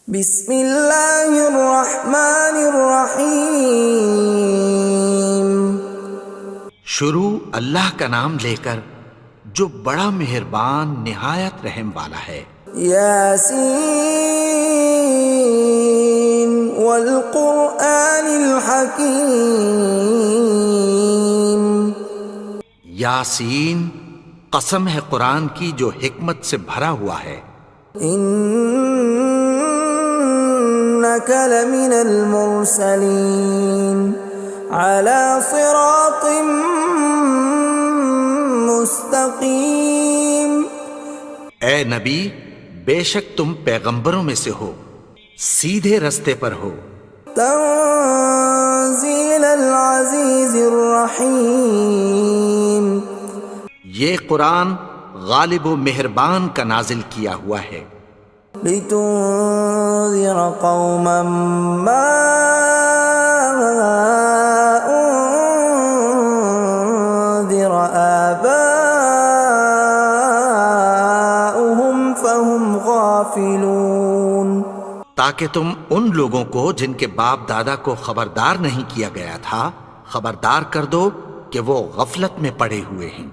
بسم اللہ الرحمن الرحیم۔ شروع اللہ کا نام لے کر جو بڑا مہربان نہایت رحم والا ہے۔ یاسین والقرآن الحکیم۔ یاسین، قسم ہے قرآن کی جو حکمت سے بھرا ہوا ہے۔ انک لمن المرسلین علی صراط مستقیم۔ اے نبی، بے شک تم پیغمبروں میں سے ہو، سیدھے رستے پر ہو۔ تنزیل العزیز الرحیم۔ یہ قرآن غالب و مہربان کا نازل کیا ہوا ہے۔ لتنذر قوما ما انذر آباؤهم فهم غافلون۔ تاکہ تم ان لوگوں کو جن کے باپ دادا کو خبردار نہیں کیا گیا تھا خبردار کر دو کہ وہ غفلت میں پڑے ہوئے ہیں۔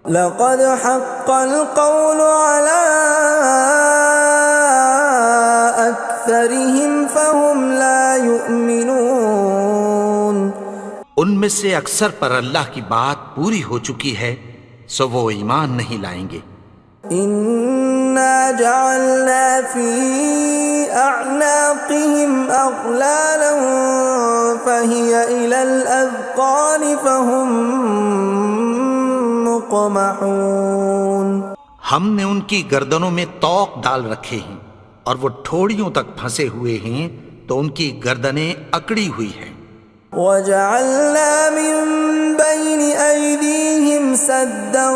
لقد حق القول على أكثرهم فهم لا يؤمنون۔ ان میں سے اکثر پر اللہ کی بات پوری ہو چکی ہے سو وہ ایمان نہیں لائیں گے۔ إنا جعلنا في أعناقهم أغلالا فهي إلى الأذقان فهم مقمحون۔ ہم نے ان کی گردنوں میں طوق ڈال رکھے ہیں اور وہ ٹھوڑیوں تک پھنسے ہوئے ہیں تو ان کی گردنیں اکڑی ہوئی ہیں۔ وَجَعَلْنَا مِن بَيْنِ أَيْدِيهِمْ سَدًّا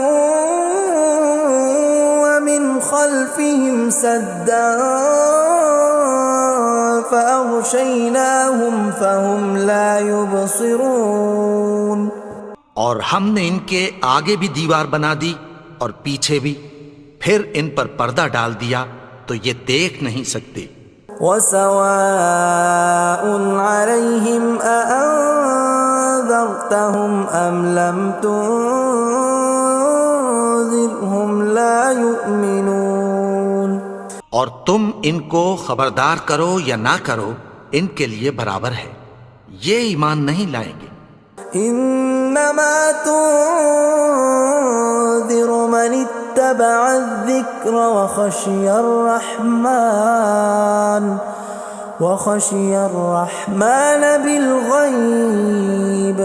وَمِنْ خَلْفِهِمْ سَدًّا فَأَغْشَيْنَاهُمْ فَهُمْ لَا يُبْصِرُونَ۔ اور ہم نے ان کے آگے بھی دیوار بنا دی اور پیچھے بھی، پھر ان پر پردہ ڈال دیا تو یہ دیکھ نہیں سکتے۔ وَسَوَاءٌ عَلَيْهِمْ أَأَنذَرْتَهُمْ أَمْ لَمْ تُنذِرْهُمْ لَا يُؤْمِنُونَ۔ اور تم ان کو خبردار کرو یا نہ کرو ان کے لیے برابر ہے، یہ ایمان نہیں لائیں گے۔ انما تنذر من اتبع الذکر وخشی الرحمن بالغیب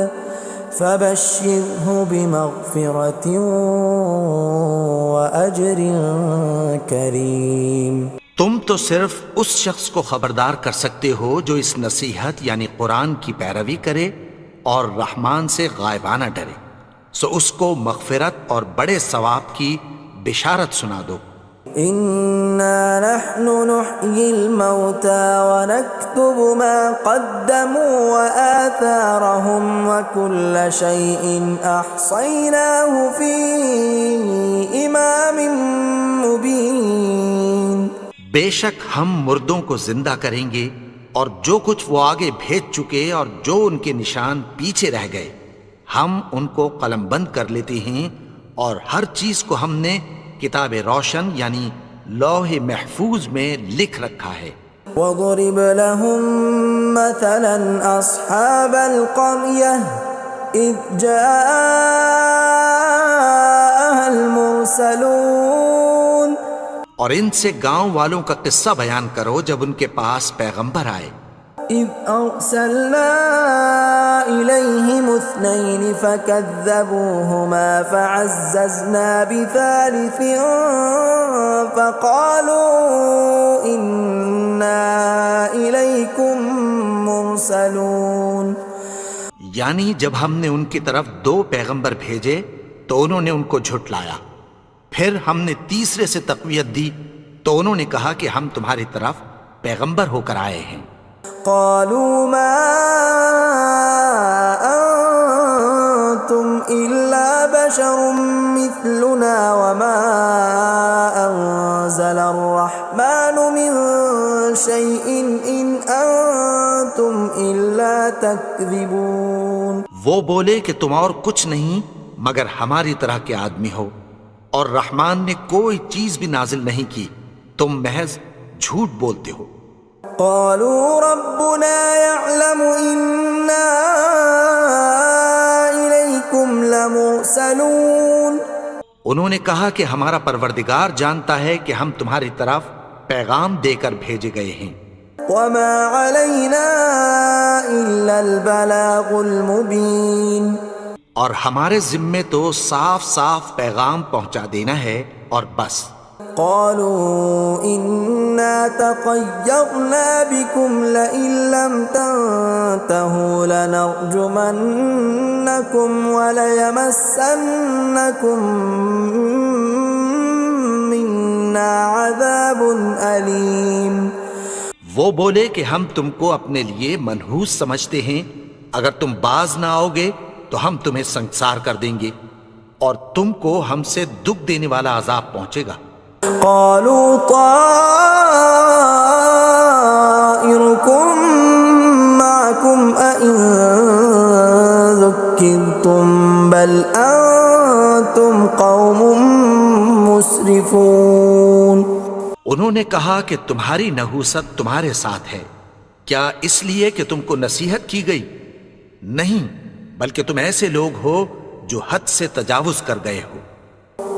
فبشرہ بمغفرۃ واجر کریم۔ تم تو صرف اس شخص کو خبردار کر سکتے ہو جو اس نصیحت یعنی قرآن کی پیروی کرے اور رحمان سے غائبانہ ڈرے، سو اس کو مغفرت اور بڑے ثواب کی بشارت سنا دو۔ اِنَّا نَحْنُ نُحْيِي الْمَوْتَى وَنَكْتُبُ مَا قَدَّمُوا وَآثَارَهُمْ وَكُلَّ شَيْءٍ أَحْصَيْنَاهُ فِي إِمَامٍ مُبِينٍ۔ بے شک ہم مردوں کو زندہ کریں گے اور جو کچھ وہ آگے بھیج چکے اور جو ان کے نشان پیچھے رہ گئے ہم ان کو قلم بند کر لیتے ہیں، اور ہر چیز کو ہم نے کتاب روشن یعنی لوح محفوظ میں لکھ رکھا ہے۔ وَضُرِبْ لَهُم مَّثَلًا أَصْحَابَ الْقَرْيَةِ إِذْ جَاءَهَا الْمُرْسَلُونَ۔ اور ان سے گاؤں والوں کا قصہ بیان کرو جب ان کے پاس پیغمبر آئے۔ إِذْ أَرْسَلْنَا إِلَيْهِمُ اثْنَيْنِ فَكَذَّبُوهُمَا فَعَزَّزْنَا بِثَالِثٍ فَقَالُوا إِنَّا إِلَيْكُمْ مُرْسَلُونَ۔ یعنی جب ہم نے ان کی طرف دو پیغمبر بھیجے تو انہوں نے ان کو جھٹلایا، پھر ہم نے تیسرے سے تقویت دی تو انہوں نے کہا کہ ہم تمہاری طرف پیغمبر ہو کر آئے ہیں۔ قالوا ما انتم الا بشر مثلنا وما انزل الرحمن من شيء إن أنتم إلا تكذبون. وہ بولے کہ تم اور کچھ نہیں مگر ہماری طرح کے آدمی ہو، اور رحمان نے کوئی چیز بھی نازل نہیں کی، تم محض جھوٹ بولتے ہو. قالوا ربنا يعلم إنا إليكم لمرسلون. انہوں نے کہا کہ ہمارا پروردگار جانتا ہے کہ ہم تمہاری طرف پیغام دے کر بھیجے گئے ہیں. وما علينا إلا البلاغ المبين. اور ہمارے ذمے تو صاف صاف پیغام پہنچا دینا ہے اور بس. قالوا إنا تطيرنا بكم لئن لم تنتهوا لنرجمنكم وليمسنكم منا عذاب أليم. وہ بولے کہ ہم تم کو اپنے لیے منحوس سمجھتے ہیں، اگر تم باز نہ آؤ گے تو ہم تمہیں سنسار کر دیں گے اور تم کو ہم سے دکھ دینے والا عذاب پہنچے گا. قالوا طائركم معكم أئن ذكرتم بل أنتم قوم مسرفون. انہوں نے کہا کہ تمہاری نحوست تمہارے ساتھ ہے، کیا اس لیے کہ تم کو نصیحت کی گئی؟ نہیں، بلکہ تم ایسے لوگ ہو جو حد سے تجاوز کر گئے ہو.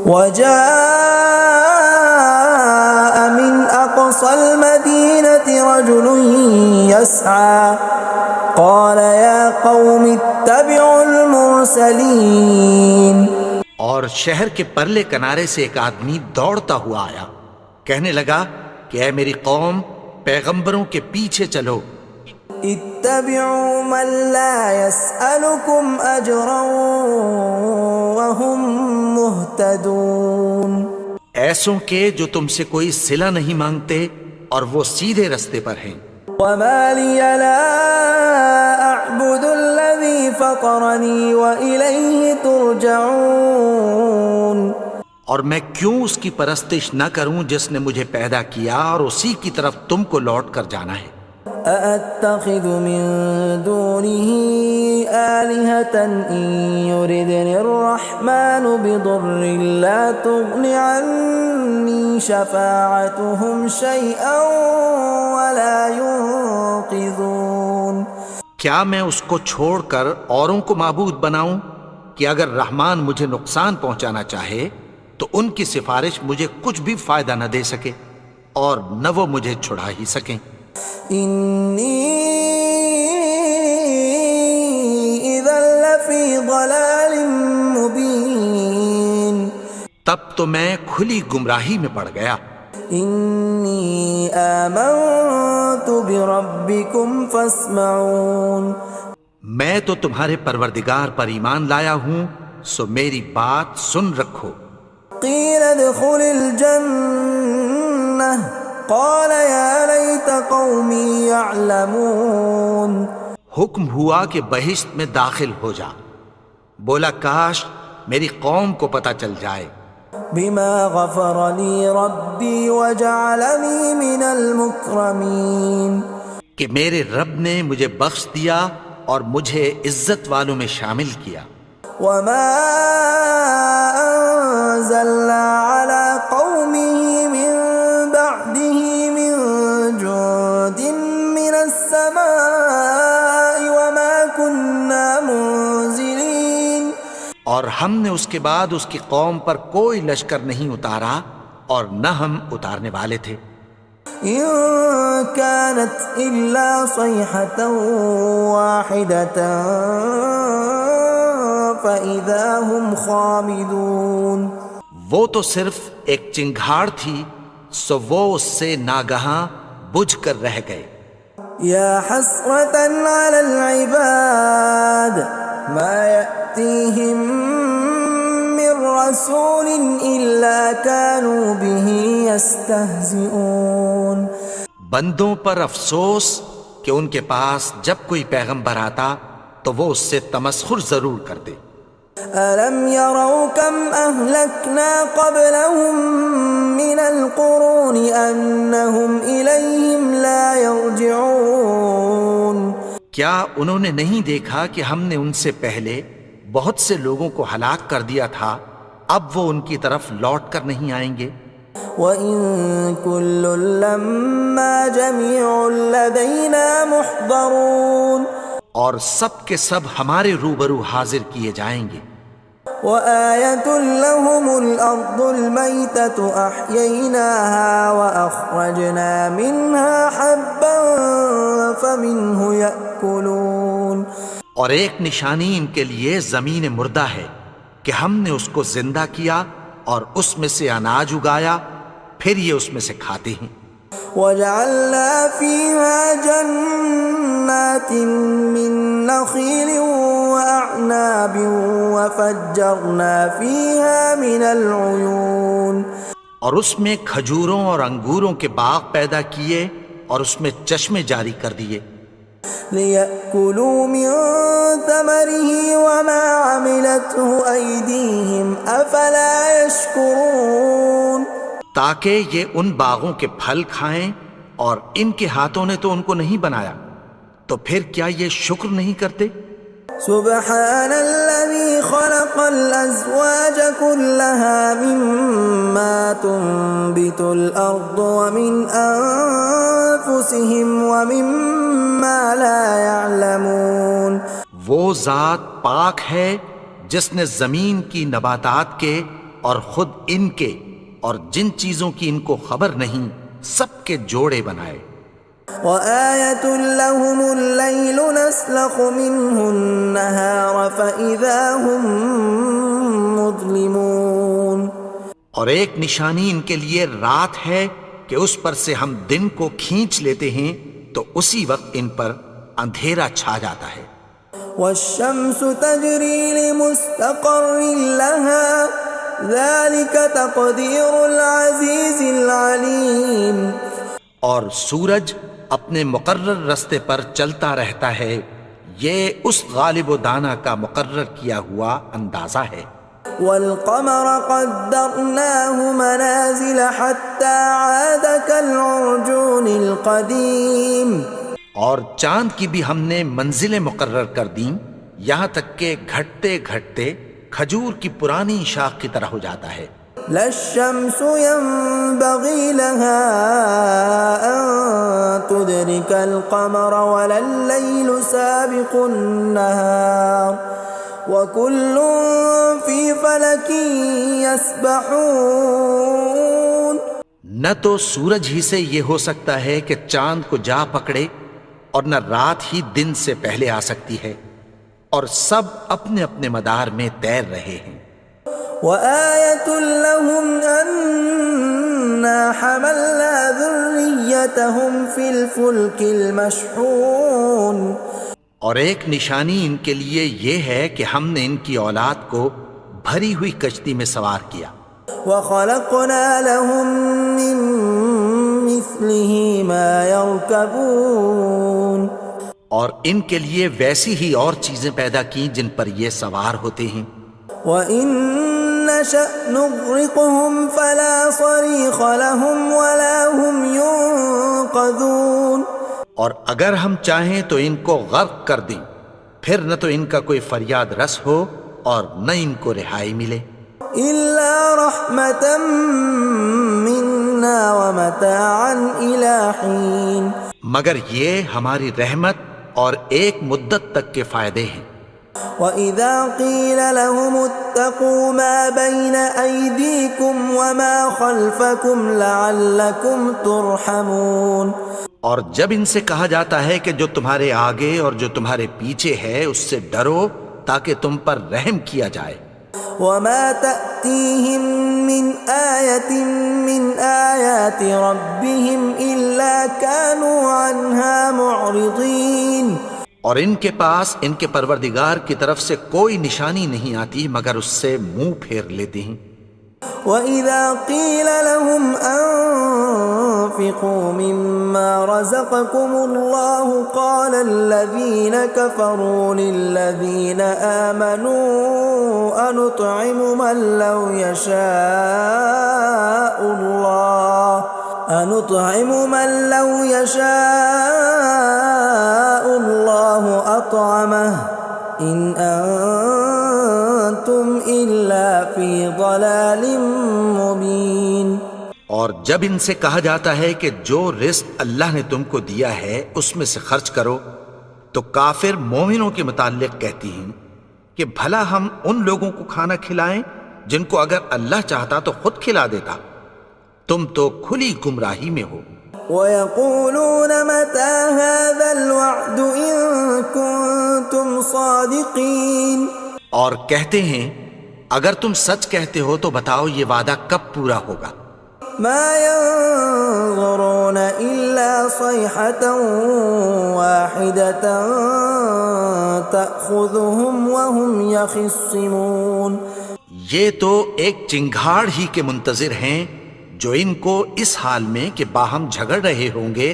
وجاء من أقصى المدينة رجل يسعى قال يا قوم اتبعوا المرسلين. اور شہر کے پرلے کنارے سے ایک آدمی دوڑتا ہوا آیا، کہنے لگا کہ اے میری قوم، پیغمبروں کے پیچھے چلو. اتبعوا من لا يسألكم أجرا وهم مهتدون. ایسوں کے جو تم سے کوئی صلہ نہیں مانگتے اور وہ سیدھے رستے پر ہیں. وما لي لا أعبد الذي فطرني وإليه ترجعون. اور میں کیوں اس کی پرستش نہ کروں جس نے مجھے پیدا کیا اور اسی کی طرف تم کو لوٹ کر جانا ہے. أأتخذ من دونه آلهة إن يردني الرحمن بضر لا تغن عني شفاعتهم شيئا ولا ينقذون. کیا میں اس کو چھوڑ کر اوروں کو معبود بناؤں کہ اگر رحمان مجھے نقصان پہنچانا چاہے تو ان کی سفارش مجھے کچھ بھی فائدہ نہ دے سکے اور نہ وہ مجھے چھڑا ہی سکیں. إني إذا لفي ضلال مبين. تب تو میں کھلی گمراہی میں پڑ گیا. إني آمنت بربكم فاسمعون. میں تو تمہارے پروردگار پر ایمان لایا ہوں، سو میری بات سن رکھو. قيل ادخل الجنة قال يا ليت قومي يعلمون. حکم ہوا کہ بہشت میں داخل ہو جا. بولا کاش میری قوم کو پتہ چل جائے. بما غفر لي ربي وجعلني من المكرمين. کہ میرے رب نے مجھے بخش دیا اور مجھے عزت والوں میں شامل کیا. وما أنزلنا على قومه من بعده من جند من السماء وما كنا منزلين. اور ہم نے اس کے بعد اس کی قوم پر کوئی لشکر نہیں اتارا اور نہ ہم اتارنے والے تھے. إن كانت إلا صيحة واحدة فإذا هم خامدون. وہ تو صرف ایک چنگھاڑ تھی، سو وہ اس سے ناگہاں بجھ کر رہ گئے. يا حسرة على العباد ما يأتيهم من رسول إلا كانوا به يستهزئون. بندوں پر افسوس کہ ان کے پاس جب کوئی پیغمبر آتا تو وہ اس سے تمسخر ضرور کرتے. ألم يروا كم أهلكنا قبلهم من القرون أنهم إليهم لا يرجعون کیا انہوں نے نہیں دیکھا کہ ہم نے ان سے پہلے بہت سے لوگوں کو ہلاک کر دیا تھا، اب وہ ان کی طرف لوٹ کر نہیں آئیں گے؟ وَإِن كُلٌّ لَّمَّا جَمِيعٌ لَّدَيْنَا مُحْضَرُونَ اور سب کے سب ہمارے روبرو حاضر کیے جائیں گے۔ وَآيَةٌ لَّهُمُ الْأَرْضُ الْمَيْتَةُ أَحْيَيْنَاهَا وَأَخْرَجْنَا مِنْهَا حَبًّا فَمِنْهُ يَأْكُلُونَ اور ایک نشانی ان کے لیے زمین مردہ ہے کہ ہم نے اس کو زندہ کیا اور اس میں سے اناج اگایا، پھر یہ اس میں سے کھاتے ہیں۔ وَجَعَلْنَا فِيهَا جَنَّاتٍ مِّن نَّخِيلٍ وَأَعْنَابٍ وَفَجَّرْنَا فِيهَا مِنَ الْعُيُونِ اور اس میں کھجوروں اور انگوروں کے باغ پیدا کیے اور اس میں چشمے جاری کر دیے، لِيَأْكُلُوا مِن ثَمَرِهِ وَمَا عَمِلَتْهُ أَيْدِيهِمْ أَفَلَا يَشْكُرُونَ تاکہ یہ ان باغوں کے پھل کھائیں، اور ان کے ہاتھوں نے تو ان کو نہیں بنایا، تو پھر کیا یہ شکر نہیں کرتے؟ سبحان الذي خلق الأزواج كلها مما تنبت الأرض ومن أنفسهم ومما لا يعلمون وہ ذات پاک ہے جس نے زمین کی نباتات کے اور خود ان کے اور جن چیزوں کی ان کو خبر نہیں سب کے جوڑے بنائے۔ وَآيَةٌ لَّهُمُ اللَّيْلُ نَسْلَخُ مِنْهُ النَّهَارَ فَإِذَا هُم مُظْلِمُونَ اور ایک نشانی ان کے لیے رات ہے کہ اس پر سے ہم دن کو کھینچ لیتے ہیں تو اسی وقت ان پر اندھیرا چھا جاتا ہے۔ وَالشَّمْسُ تَجْرِي لِمُسْتَقَرٍّ لَّهَا ذَلِكَ تَقْدِيرُ الْعَزِيزِ الْعَلِيمِ اور سورج اپنے مقرر رستے پر چلتا رہتا ہے، یہ اس غالب و دانا کا مقرر کیا ہوا اندازہ ہے۔ وَالْقَمَرَ قَدَّرْنَاهُ مَنَازِلَ حَتَّى عَادَ كَالْعُرْجُونِ الْقَدِيمِ اور چاند کی بھی ہم نے منزلیں مقرر کر دیں، یہاں تک کہ گھٹتے گھٹتے کھجور کی پرانی شاخ کی طرح ہو جاتا ہے۔ لا الشمس ينبغي لها أن تدرك القمر ولا الليل سابق النهار وكل في فلك يسبحون نہ تو سورج ہی سے یہ ہو سکتا ہے کہ چاند کو جا پکڑے، اور نہ رات ہی دن سے پہلے آ سکتی ہے، اور سب اپنے اپنے مدار میں تیر رہے ہیں۔ وَآيَةٌ لَّهُمْ أَنَّا حَمَلْنَا ذُرِّيَّتَهُمْ فِي الْفُلْكِ الْمَشْحُونِ اور ایک نشانی ان کے لیے یہ ہے کہ ہم نے ان کی اولاد کو بھری ہوئی کشتی میں سوار کیا۔ وَخَلَقْنَا لَهُم مِّن مِّثْلِهِ مَا يَرْكَبُونَ اور ان کے لیے ویسی ہی اور چیزیں پیدا کی جن پر یہ سوار ہوتے ہیں۔ وَإِن نَّشَأْ نُغْرِقْهُمْ فَلَا صَرِيخَ لَهُمْ وَلَا هُمْ يُنقَذُونَ اور اگر ہم چاہیں تو ان کو غرق کر دیں، پھر نہ تو ان کا کوئی فریاد رس ہو اور نہ ان کو رہائی ملے۔ إِلَّا رَحْمَةً مِّنَّا وَمَتَاعًا إِلَىٰ حِينٍ مگر یہ ہماری رحمت اور ایک مدت تک کے فائدے ہیں۔ وَإِذَا قِيلَ لَهُمُ اتَّقُوا مَا بَيْنَ أَيْدِيكُمْ وَمَا خَلْفَكُمْ لَعَلَّكُمْ تُرْحَمُونَ اور جب ان سے کہا جاتا ہے کہ جو تمہارے آگے اور جو تمہارے پیچھے ہے اس سے ڈرو تاکہ تم پر رحم کیا جائے۔ وَمَا تَأْتِيهِم مِّنْ آيَةٍ مِّنْ آيَاتِ رَبِّهِمْ إِلَّا كَانُوا عَنْهَا مُعْرِضِينَ اور ان کے پاس ان کے پروردگار کی طرف سے کوئی نشانی نہیں آتی مگر اس سے منہ پھیر لیتے ہیں۔ وَإِذَا قِيلَ لَهُمْ وأنفقوا مما رزقكم الله قال الذين كفروا للذين آمنوا أنطعم من لو يشاء الله أطعمه إن أنتم إلا في ضلال مبين۔ اور جب ان سے کہا جاتا ہے کہ جو رزق اللہ نے تم کو دیا ہے اس میں سے خرچ کرو، تو کافر مومنوں کے متعلق کہتی ہیں کہ بھلا ہم ان لوگوں کو کھانا کھلائیں جن کو اگر اللہ چاہتا تو خود کھلا دیتا، تم تو کھلی گمراہی میں ہو۔ وَيَقُولُونَ مَتَى هَذَا الْوَعْدُ إِن كُنتُمْ صَادِقِينَ، اور کہتے ہیں اگر تم سچ کہتے ہو تو بتاؤ یہ وعدہ کب پورا ہوگا۔ مَا يَنظُرُونَ إِلَّا صَيْحَةً وَاحِدَةً تَأْخُذُهُمْ وَهُمْ يَخِصِّمُونَ، یہ تو ایک چنگھاڑ ہی کے منتظر ہیں جو ان کو اس حال میں کہ باہم جھگڑ رہے ہوں گے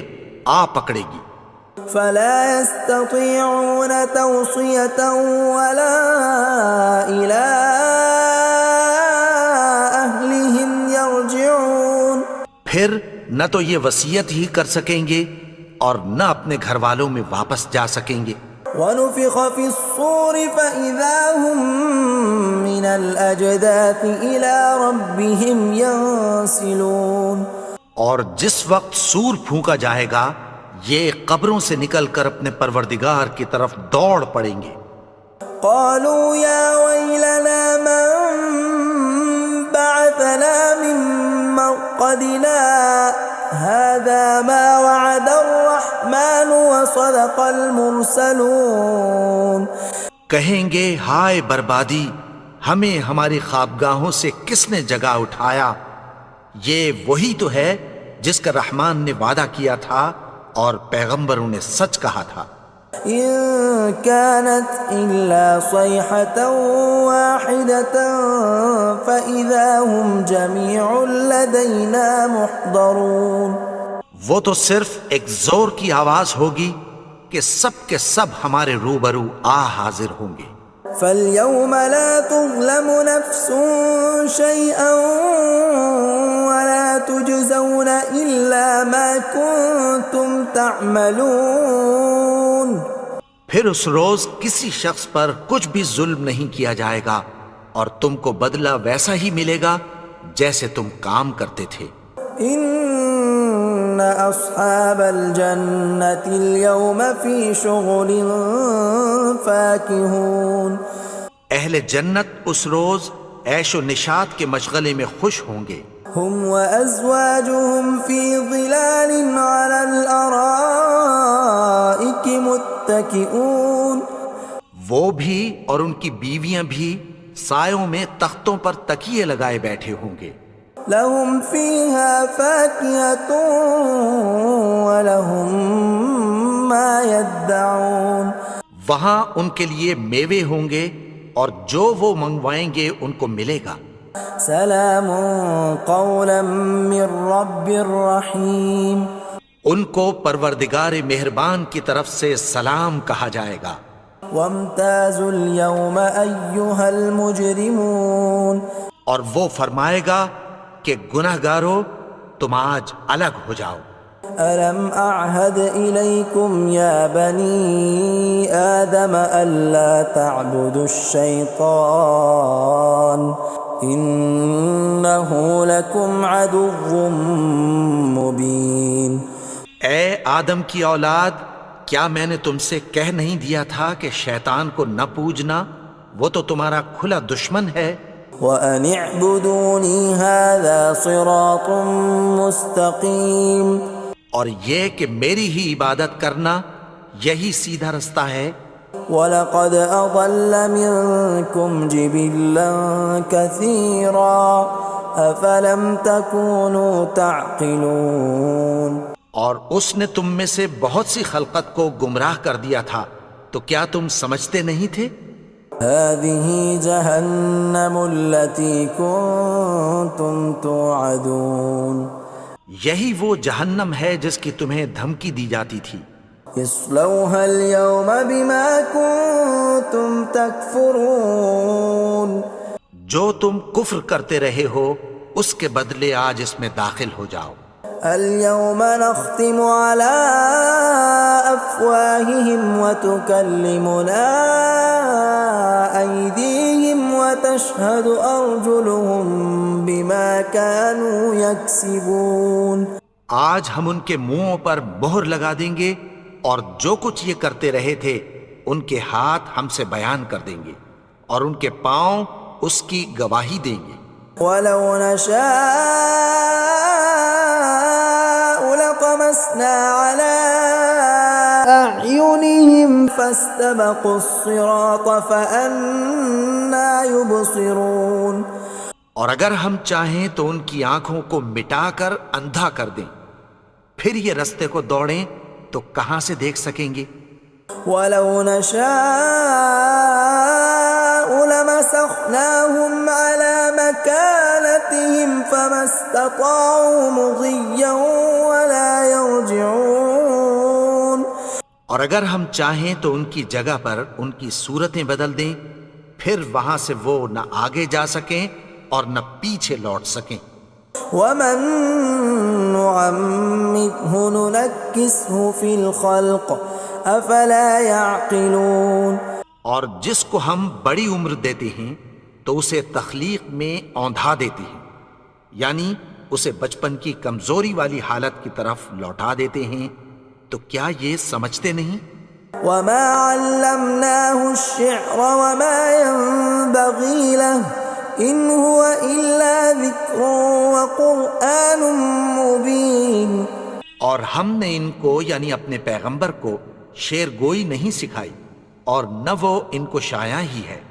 آ پکڑے گی۔ فَلَا يَسْتَطِيعُونَ تَوْصِيَةً وَلَا إِلَىٰ أَهْلِهِمْ يَرْجِعُونَ، پھر نہ تو یہ وصیت ہی کر سکیں گے اور نہ اپنے گھر والوں میں واپس جا سکیں گے۔ وَنُفِخَ فِي الصُّورِ فَإِذَا هُم مِّنَ الْأَجْدَاثِ إِلَىٰ رَبِّهِمْ يَنسِلُونَ، اور جس وقت سور پھونکا جائے گا یہ قبروں سے نکل کر اپنے پروردگار کی طرف دوڑ پڑیں گے۔ قَالُوا يَا وَيْلَنَا مَن بَعَثَنَا مِن مَّرْقَدِنَا هَٰذَا مَا وَعَدَ الرَّحْمَٰنُ وَصَدَقَ الْمُرْسَلُونَ، کہیں گے ہائے بربادی، ہمیں ہماری خوابگاہوں سے کس نے جگا اٹھایا، یہ وہی تو ہے جس کا رحمان نے وعدہ کیا تھا اور پیغمبروں نے سچ کہا تھا۔ إِن كَانَتْ إِلَّا صَيْحَةً وَاحِدَةً فَإِذَا هُمْ جَمِيعٌ لَدَيْنَا مُحْضَرُونَ، وہ تو صرف ایک زور کی آواز ہوگی کہ سب کے سب ہمارے روبرو آ حاضر ہوں گے۔ فَالْيَوْمَ لَا تُظْلَمُ نَفْسٌ شَيْئًا وَلَا تُجْزَوْنَ إِلَّا مَا كُنتُمْ تَعْمَلُونَ، پھر اس روز کسی شخص پر کچھ بھی ظلم نہیں کیا جائے گا اور تم کو بدلہ ویسا ہی ملے گا جیسے تم کام کرتے تھے۔ إِنَّ أَصْحَابَ الْجَنَّةِ الْيَوْمَ فِي شُغُلٍ فَاكِهُونَ، اہل جنت اس روز عیش و نشاط کے مشغلے میں خوش ہوں گے۔ هُمْ وَأَزْوَاجُهُمْ فِي ظِلَالٍ عَلَى الْأَرَائِكِ مُتَّكِئُونَ، وہ بھی اور ان کی بیویاں بھی سایوں میں تختوں پر تکیے لگائے بیٹھے ہوں گے۔ لَهُمْ فِيهَا فَاكِهَةٌ وَلَهُمْ مَا يَدَّعُونَ، وہاں ان کے لیے میوے ہوں گے اور جو وہ منگوائیں گے ان کو ملے گا۔ سلام قولا من رب رحیم، ان کو پروردگار مہربان کی طرف سے سلام کہا جائے گا۔ وامتازوا اليوم ایھا المجرمون، اور وہ فرمائے گا کہ گنہگارو تم آج الگ ہو جاؤ۔ ألم أعهد إليكم يا بني آدم ألا تعبدوا الشيطان إنه لكم عدو مبين۔ اے آدم کی اولاد، کیا میں نے تم سے کہہ نہیں دیا تھا کہ شیطان کو نہ پوجنا، وہ تو تمہارا کھلا دشمن ہے۔ وَأَنِ اعْبُدُونِي هَذَا صِرَاطٌ مُسْتَقِيمٌ، اور یہ کہ میری ہی عبادت کرنا یہی سیدھا رستہ ہے۔ وَلَقَدْ أَضَلَّ مِنْكُمْ جِبِلًّا كَثِيرًا أَفَلَمْ تَكُونُوا تَعْقِلُونَ، اور اس نے تم میں سے بہت سی خلقت کو گمراہ کر دیا تھا، تو کیا تم سمجھتے نہیں تھے؟ هَذِهِ جَهَنَّمُ الَّتِي كُنْتُمْ تُوعَدُونَ، یہی وہ جہنم ہے جس کی تمہیں دھمکی دی جاتی تھی. اصلوها اليوم بما كنتم تكفرون. جو تم کفر کرتے رہے ہو اس کے بدلے آج اس میں داخل ہو جاؤ. اليوم نختم على أفواههم وتكلمنا أيديهم وتشهد أرجلهم بما كانوا يكسبون. آج ہم ان کے منہوں پر مہر لگا دیں گے اور جو کچھ یہ کرتے رہے تھے ان کے ہاتھ ہم سے بیان کر دیں گے اور ان کے پاؤں اس کی گواہی دیں گے. ولو نشاء لطمسنا على أعينهم فاستبقوا الصراط فأنى يبصرون. اور اگر ہم چاہیں تو ان کی آنکھوں کو مٹا کر اندھا کر دیں، پھر یہ رستے کو دوڑیں تو کہاں سے دیکھ سکیں گے. ولو نشاء لمسخناهم على مكانتهم فما استطاعوا مضيا ولا يرجعون. اور اگر ہم چاہیں تو ان کی جگہ پر ان کی صورتیں بدل دیں، پھر وہاں سے وہ نہ آگے جا سکیں اور نہ پیچھے لوٹ سکیں. ومن نعمره ننكسه في الخلق افلا يعقلون. اور جس کو ہم بڑی عمر دیتے ہیں تو اسے تخلیق میں اوندھا دیتے ہیں، یعنی اسے بچپن کی کمزوری والی حالت کی طرف لوٹا دیتے ہیں. تو کیا یہ سمجھتے نہیں؟ وما علمناه الشعر وما ينبغي له ان هو الا ذکر وقرآن مبین. اور ہم نے ان کو یعنی اپنے پیغمبر کو شعر گوئی نہیں سکھائی اور نہ وہ ان کو شایع ہی ہے،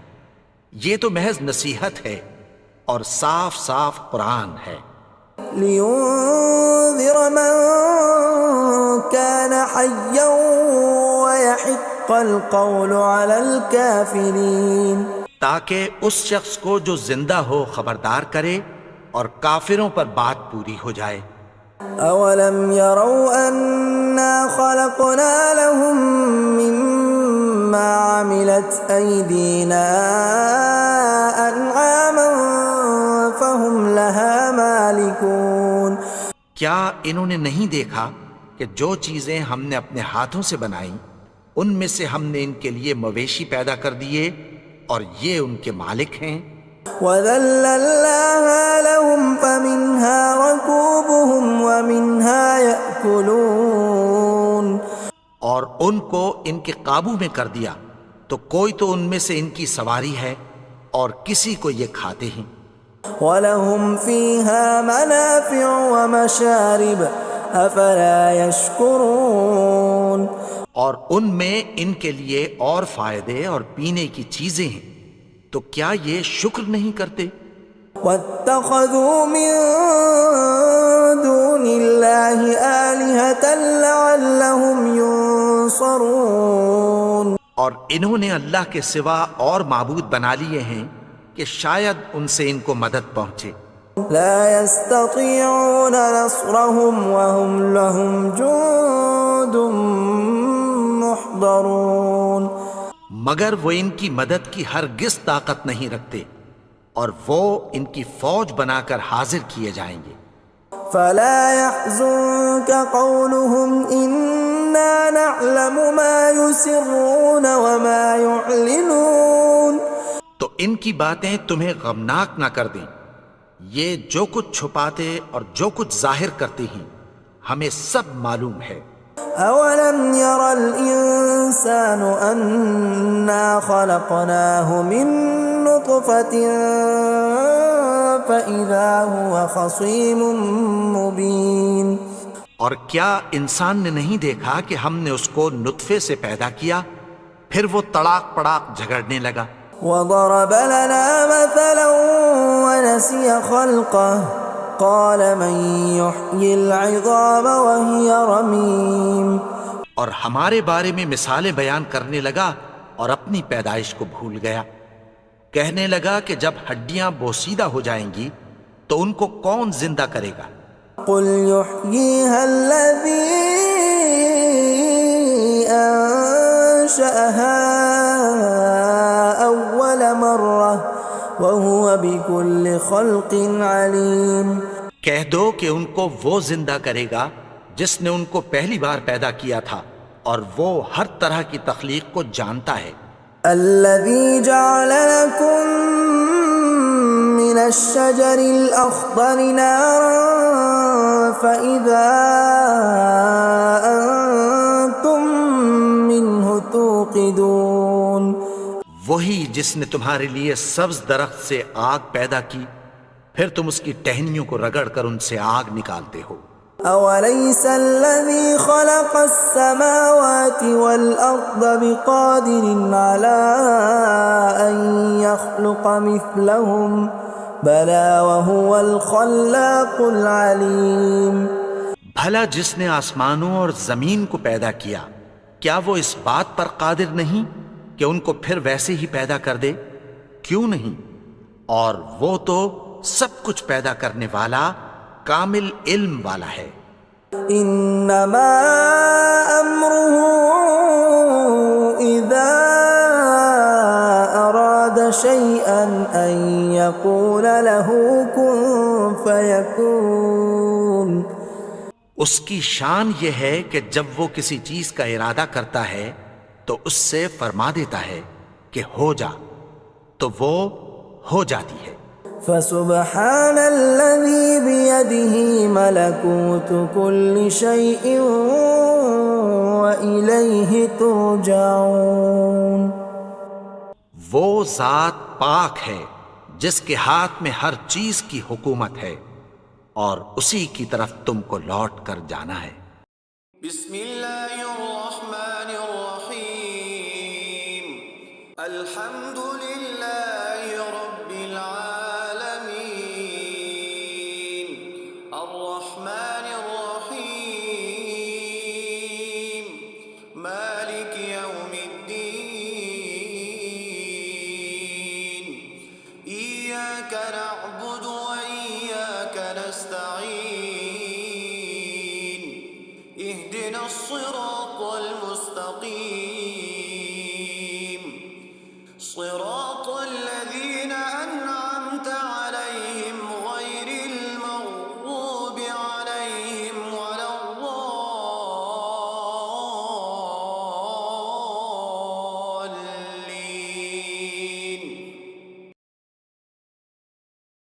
یہ تو محض نصیحت ہے اور صاف صاف قرآن ہے. لينذر من كان حيا ويحق القول على الكافرين. تاکہ اس شخص کو جو زندہ ہو خبردار کرے اور کافروں پر بات پوری ہو جائے. اولم يروا انا خلقنا لهم مما عملت ايدينا انعاما فهم لها مالكون. کیا انہوں نے نہیں دیکھا کہ جو چیزیں ہم نے اپنے ہاتھوں سے بنائیں ان میں سے ہم نے ان کے لیے مویشی پیدا کر دیے اور یہ ان کے مالک ہیں. وَذَلَّلْنَاهَا لَهُمْ فَمِنْهَا رَكُوبُهُمْ وَمِنْهَا يَأْكُلُونَ. اور ان کو ان کے قابو میں کر دیا تو کوئی تو ان میں سے ان کی سواری ہے اور کسی کو یہ کھاتے ہیں. وَلَهُمْ فِيهَا مَنَافِعُ وَمَشَارِبُ أَفَلَا يَشْكُرُونَ. اور ان میں ان کے لیے اور فائدے اور پینے کی چیزیں ہیں، تو کیا یہ شکر نہیں کرتے؟ وَاتَّخَذُوا مِن دُونِ اللَّهِ آلِهَةً لَعَلَّهُمْ يُنصَرُونَ. اور انہوں نے اللہ کے سوا اور معبود بنا لیے ہیں کہ شاید ان سے ان کو مدد پہنچے. لا يستطيعون نصرهم وهم لهم جند محضرون. مگر وہ ان کی مدد کی ہرگز طاقت نہیں رکھتے اور وہ ان کی فوج بنا کر حاضر کیے جائیں گے. فلا يحزنك قولهم إنا نعلم ما يسرون وما يعلنون. تو ان کی باتیں تمہیں غمناک نہ کر دیں، یہ جو کچھ چھپاتے اور جو کچھ ظاہر کرتے ہیں ہمیں سب معلوم ہے. أولم ير الإنسان أنا خلقناه من نطفة فإذا هو خصيم مبين. اور کیا انسان نے نہیں دیکھا کہ ہم نے اس کو نطفے سے پیدا کیا پھر وہ تڑاک پڑاک جھگڑنے لگا. وضرب لنا مثلا ونسي خلقه قال من يحيي العظام وهي رميم. اور ہمارے بارے میں مثالیں بیان کرنے لگا اور اپنی پیدائش کو بھول گیا. کہنے لگا کہ جب ہڈیاں بوسیدہ ہو جائیں گی تو ان کو کون زندہ کرے گا قل يحييها الذي أنشأها أول مرة وهو بكل خلق عليم. کہہ دو کہ ان کو وہ زندہ کرے گا جس نے ان کو پہلی بار پیدا کیا تھا اور وہ ہر طرح کی تخلیق کو جانتا ہے. الذي جعل لكم من الشجر الأخضر نارا فإذا أنتم منه توقدون. وہی جس نے تمہارے لیے سبز درخت سے آگ پیدا کی پھر تم اس کی ٹہنیوں کو رگڑ کر ان سے آگ نکالتے ہو. أوليس الذي خلق السماوات والأرض بقادر على أن يخلق مثلهم بلى وهو الخلاق العليم. بھلا جس نے آسمانوں اور زمین کو پیدا کیا کیا وہ اس بات پر قادر نہیں کہ ان کو پھر ویسے ہی پیدا کر دے؟ کیوں نہیں؟ اور وہ تو سب کچھ پیدا کرنے والا کامل علم والا ہے. انما امره اذا اراد شيئا ان يقول له كن فيكون. اس کی شان یہ ہے کہ جب وہ کسی چیز کا ارادہ کرتا ہے تو اس سے فرما دیتا ہے کہ ہو جا تو وہ ہو جاتی ہے. فسبحان الذي بيده ملكوت كل شيء وإليه ترجعون. وہ ذات پاک ہے جس کے ہاتھ میں ہر چیز کی حکومت ہے اور اسی کی طرف تم کو لوٹ کر جانا ہے. بسم اللہ الرحمن الرحیم. الحمد للہ رب العالمین الرحمن الرحیم مالک یوم الدین ایاک نعبد وإیاک نستعین اهدنا الصراط المستقیم صراط